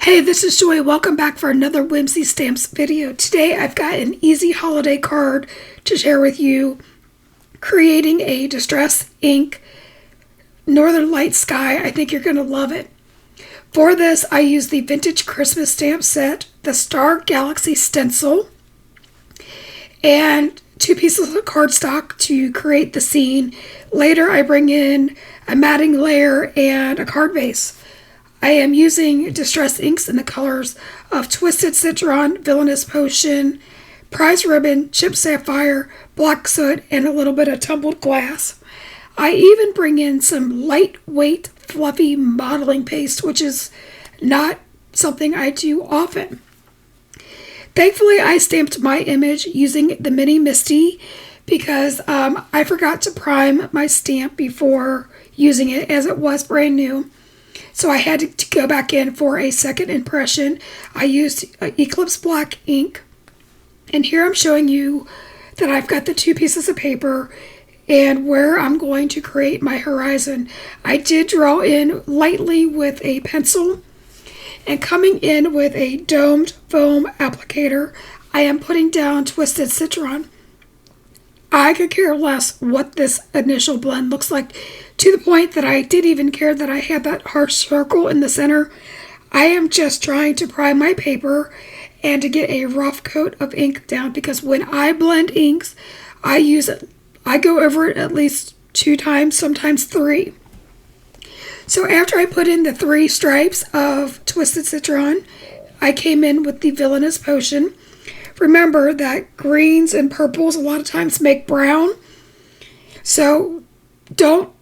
Hey, this is Joy. Welcome back for another Whimsy Stamps video. Today I've got an easy holiday card to share with you, creating a distress ink Northern Light Sky. I think you're going to love it. For this, I use the vintage Christmas stamp set, the Star Galaxy Stencil, and 2 pieces of cardstock to create the scene. Later, I bring in a matting layer and a card base. I am using distress inks in the colors of Twisted Citron, Villainous Potion, Prize Ribbon, Chip Sapphire, Black Soot, and a little bit of tumbled glass. I even bring in some lightweight, fluffy modeling paste, which is not something I do often. Thankfully, I stamped my image using the Mini Misty because I forgot to prime my stamp before using it, as it was brand new. So I had to go back in for a second impression. I used Eclipse Black ink. And here I'm showing you that I've got the 2 pieces of paper and where I'm going to create my horizon. I did draw in lightly with a pencil. And coming in with a domed foam applicator, I am putting down Twisted Citron. I could care less what this initial blend looks like, to the point that I didn't even care that I had that harsh circle in the center. I am just trying to prime my paper and to get a rough coat of ink down, because when I blend inks, I go over it at least 2 times, sometimes 3. So after I put in the 3 stripes of Twisted Citron, I came in with the Villainous Potion. Remember that greens and purples a lot of times make brown, so don't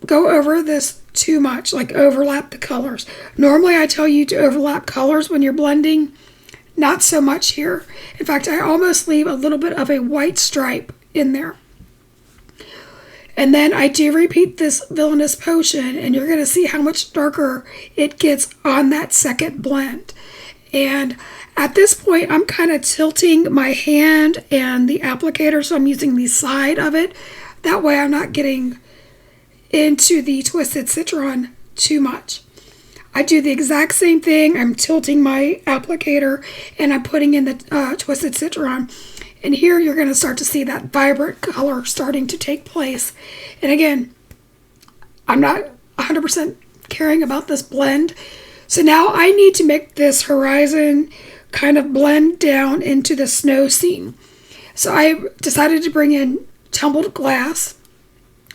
go over this too much, like overlap the colors. Normally I tell you to overlap colors when you're blending, not so much here. In fact, I almost leave a little bit of a white stripe in there. And then I do repeat this Villainous Potion, and you're going to see how much darker it gets on that second blend. And at this point, I'm kind of tilting my hand and the applicator, so I'm using the side of it. That way I'm not getting into the Twisted Citron too much. I do the exact same thing. I'm tilting my applicator and I'm putting in the Twisted Citron. And here you're going to start to see that vibrant color starting to take place. And again, I'm not 100% caring about this blend. So now I need to make this horizon kind of blend down into the snow scene. So I decided to bring in tumbled glass.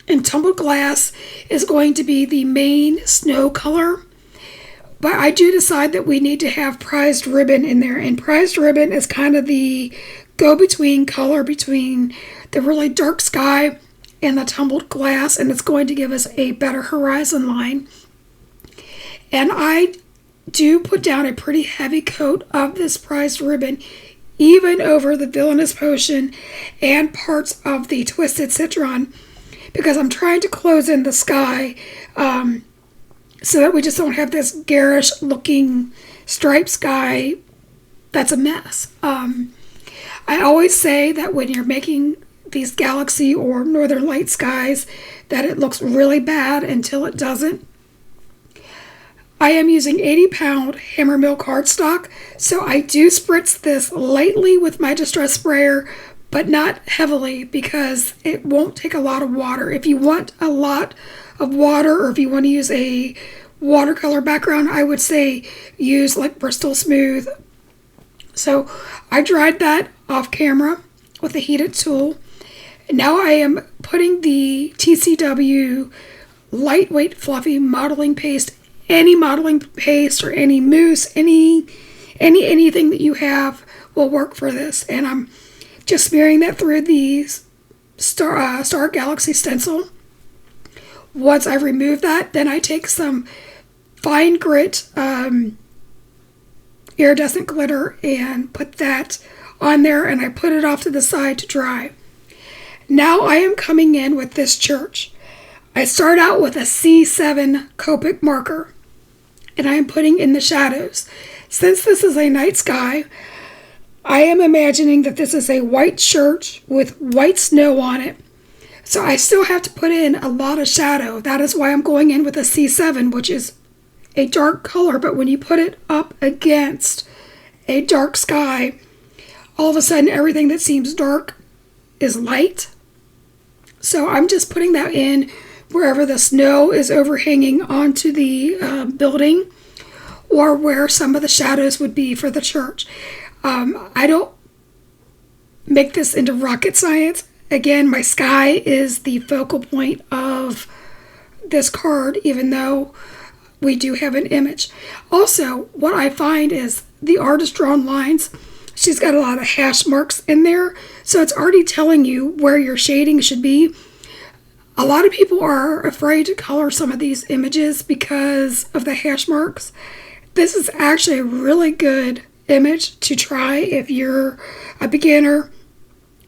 And tumbled glass is going to be the main snow color. But I do decide that we need to have prized ribbon in there. And prized ribbon is kind of the go-between color between the really dark sky and the tumbled glass. And it's going to give us a better horizon line. And I do put down a pretty heavy coat of this prized ribbon, even over the Villainous Potion and parts of the Twisted Citron, because I'm trying to close in the sky so that we just don't have this garish looking striped sky that's a mess. I always say that when you're making these galaxy or northern light skies, that it looks really bad until it doesn't. I am using 80-pound Hammermill cardstock, so I do spritz this lightly with my distress sprayer, but not heavily, because it won't take a lot of water. If you want a lot of water, or if you want to use a watercolor background, I would say use like Bristol Smooth. So I dried that off camera with a heated tool. And now I am putting the TCW lightweight fluffy modeling paste. Any modeling paste or any mousse, anything that you have will work for this. And I'm just smearing that through the Star Galaxy Stencil. Once I remove that, then I take some fine grit iridescent glitter and put that on there, and I put it off to the side to dry. Now I am coming in with this church. I start out with a C7 Copic marker, and I am putting in the shadows. Since this is a night sky, I am imagining that this is a white church with white snow on it. So I still have to put in a lot of shadow. That is why I'm going in with a C7, which is a dark color, but when you put it up against a dark sky, all of a sudden everything that seems dark is light. So I'm just putting that in wherever the snow is overhanging onto the building, or where some of the shadows would be for the church. I don't make this into rocket science. Again, my sky is the focal point of this card, even though we do have an image. Also, what I find is the artist drawn lines, she's got a lot of hash marks in there, so it's already telling you where your shading should be. A lot of people are afraid to color some of these images because of the hash marks. This is actually a really good image to try if you're a beginner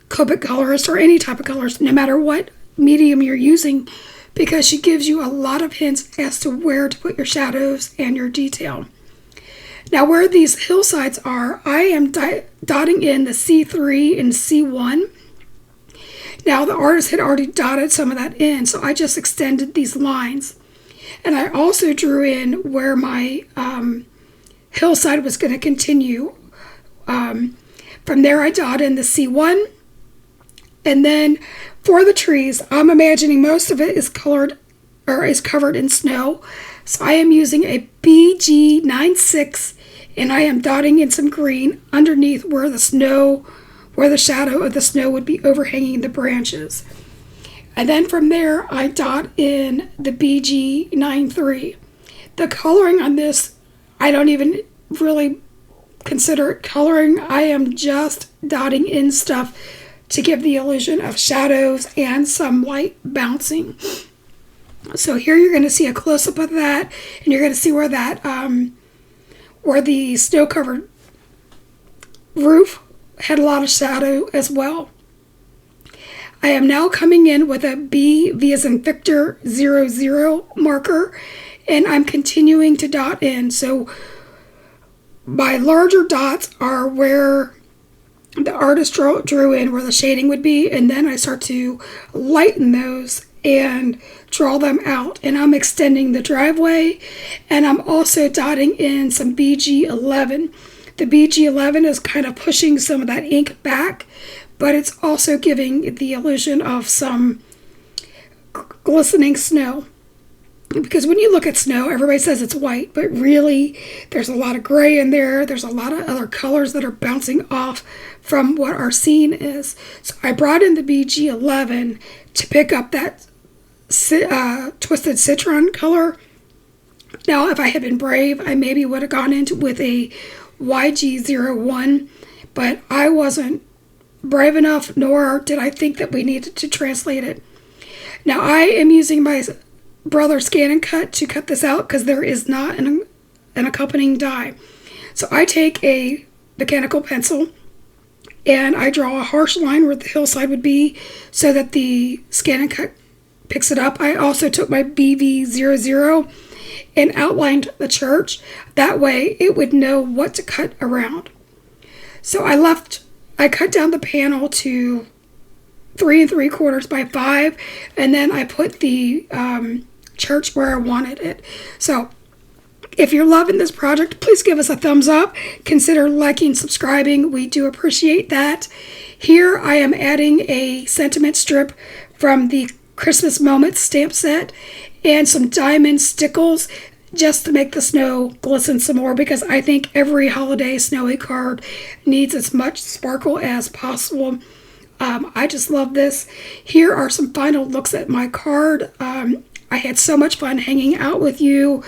Copic colorist or any type of colorist, no matter what medium you're using, because she gives you a lot of hints as to where to put your shadows and your detail. Now, where these hillsides are, I am dotting in the C3 and C1. Now, the artist had already dotted some of that in, so I just extended these lines. And I also drew in where my hillside was going to continue. From there, I dotted in the C1. And then for the trees, I'm imagining most of it is colored or is covered in snow. So I am using a BG96, and I am dotting in some green underneath where the shadow of the snow would be overhanging the branches. And then from there, I dot in the BG93. The coloring on this, I don't even really consider it coloring. I am just dotting in stuff to give the illusion of shadows and some light bouncing. So here you're going to see a close-up of that, and you're going to see where that, where the snow-covered roof had a lot of shadow as well. I am now coming in with a B, V as in Victor, 00 marker, and I'm continuing to dot in. So my larger dots are where the artist drew in where the shading would be, and then I start to lighten those and draw them out. And I'm extending the driveway, and I'm also dotting in some BG11. The BG11 is kind of pushing some of that ink back, but it's also giving the illusion of some glistening snow. Because when you look at snow, everybody says it's white, but really there's a lot of gray in there. There's a lot of other colors that are bouncing off from what our scene is. So I brought in the BG11 to pick up that twisted citron color. Now, if I had been brave, I maybe would have gone into with a YG01, but I wasn't brave enough, nor did I think that we needed to translate it. Now, I am using my brother Scan and Cut to cut this out because there is not an accompanying die. So I take a mechanical pencil and I draw a harsh line where the hillside would be so that the Scan and Cut picks it up. I also took my BV00 and outlined the church. That way it would know what to cut around. So I cut down the panel to 3 3/4 by 5, and then I put the church where I wanted it. So if you're loving this project, please give us a thumbs up. Consider liking, subscribing. We do appreciate that. Here I am adding a sentiment strip from the Christmas Moments stamp set and some diamond stickles just to make the snow glisten some more, because I think every holiday snowy card needs as much sparkle as possible. I just love this. Here are some final looks at my card. I had so much fun hanging out with you.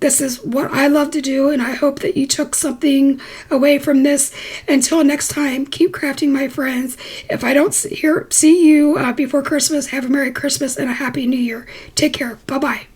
This is what I love to do, and I hope that you took something away from this. Until next time, keep crafting, my friends. If I don't see you before Christmas, have a Merry Christmas and a Happy New Year. Take care. Bye-bye.